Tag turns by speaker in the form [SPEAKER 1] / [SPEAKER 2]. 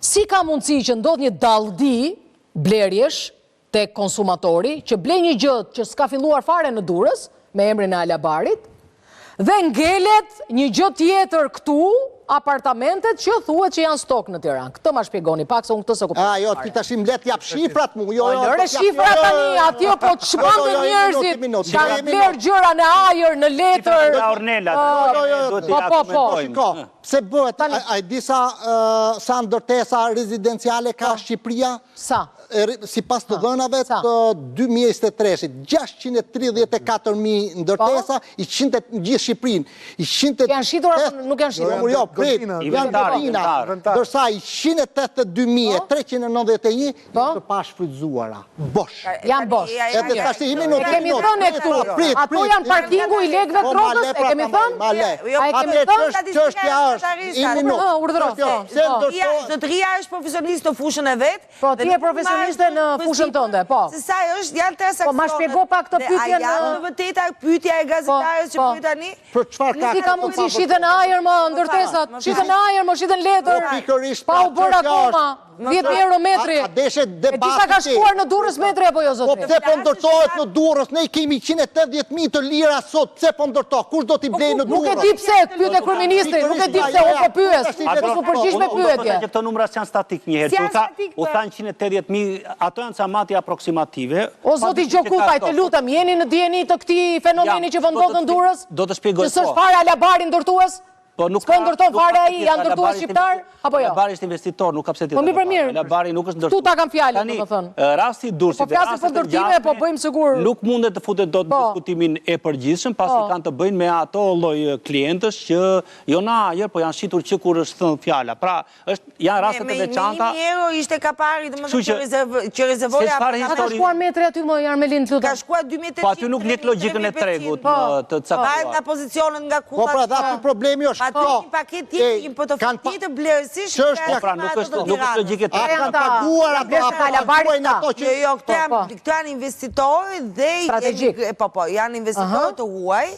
[SPEAKER 1] Si ka mundësi që ndodh një dallëdi blerjesh te konsumatori që ble një gjë që s'ka filluar fare në Durrës me emrin e Alabarit dhe ngelet një gjë tjetër këtu, apartamentet që thuhet që janë stok në Tiranë. Këtë ma shpjegoni pak se unë këtë se kuptoj.
[SPEAKER 2] Jo, ti tashim let jap shifrat mu.
[SPEAKER 1] Lëre shifrat tani, atje po të shmangën njerëzit, kanë bler gjëra në ajër, në letër.
[SPEAKER 2] Po. Pse bëhet, a i disa sa ndërtesa rezidenciale ka Shqipëria?
[SPEAKER 1] Sa?
[SPEAKER 2] Si pas të dhënave të 2023, 634.000 ndërtesa, i qinte në gjithë Shqipërinë.
[SPEAKER 1] Janë shitur apo nuk janë shitur?
[SPEAKER 2] Jo, janë dërsa i 182.391 të pashfrytzuara. Bosh.
[SPEAKER 1] Janë bosh.
[SPEAKER 2] Edhe tash i minutë.
[SPEAKER 1] E kemi thënë e këtu. Ato janë parkingu i lekëve të rrogës, e kemi thënë? A e kemi thënë?
[SPEAKER 2] Çështja është, i minutë.
[SPEAKER 3] Zotëria është profesionist në fushën e vet.
[SPEAKER 1] Po, ti je profesioniste në fushën tënde, po.
[SPEAKER 3] Se sa është, janë tre seksione.
[SPEAKER 1] Po, ma shpjego pak të pyetjen
[SPEAKER 3] në... A janë në vërteta pyetja e gazetarës që pyet tani?
[SPEAKER 2] Për çfarë ka?
[SPEAKER 1] Nuk i ka mundësi shiten ajër më ndërtesat, shiten ajër më, shiten letër, pa u bërë akoma, 10 euro metri. E disa ka shkuar në Durrës metri apo jo, zotëri?
[SPEAKER 2] Po pse po ndërtohet në Durrës? Ne kemi 180.000 të lira sot, pse po ndërtohet? Kush do t'i blejë në Durrës?
[SPEAKER 1] Nuk e di pse, pyet e kryeministri, nuk e di pse, unë po pyes. Mos më përgjigj me pyetje.
[SPEAKER 4] Këto numrat janë statik një herë. U thanë 180.000, ato janë ca mati aproksimative.
[SPEAKER 1] O zoti Gjokutaj, të lutem, jeni në dieni të këtij fenomeni që ndodh në Durrës?
[SPEAKER 4] Do të shpjegoj.
[SPEAKER 1] Që s'është fare Alabari ndërtues?
[SPEAKER 4] Po nuk
[SPEAKER 1] s'ka ndërton fare ai, janë ndërtues shqiptar apo jo?
[SPEAKER 4] Alabari është investitor, nuk ka pse ti.
[SPEAKER 1] Po mirë për mirë.
[SPEAKER 4] Alabari nuk është ndërtues.
[SPEAKER 1] Tu ta kam fjalën, domethënë.
[SPEAKER 4] Rasti i Durrësit.
[SPEAKER 1] Po flasim për ndërtime, po bëjmë sigur.
[SPEAKER 4] Nuk mundet të futet dot në diskutimin e përgjithshëm, pasi kanë të bëjnë me ato lloj klientësh që jo na ajër, po janë shitur që kur është thënë fjala. Pra, janë raste të veçanta.
[SPEAKER 3] Me 1 euro ishte kapari, domethënë që rezervoja.
[SPEAKER 1] Ka shkuar metri aty më Armelin lutem.
[SPEAKER 3] Ka shkuar 2
[SPEAKER 4] Po aty nuk lek logjikën e tregut të caktuar.
[SPEAKER 3] Nga pozicionet nga
[SPEAKER 2] kullat. Po pra, aty problemi është
[SPEAKER 3] tjetër po të fatit të blerësisht
[SPEAKER 4] nuk është logjike të
[SPEAKER 2] kanë paguar ato që
[SPEAKER 3] këto janë investitorë dhe janë investitorë të huaj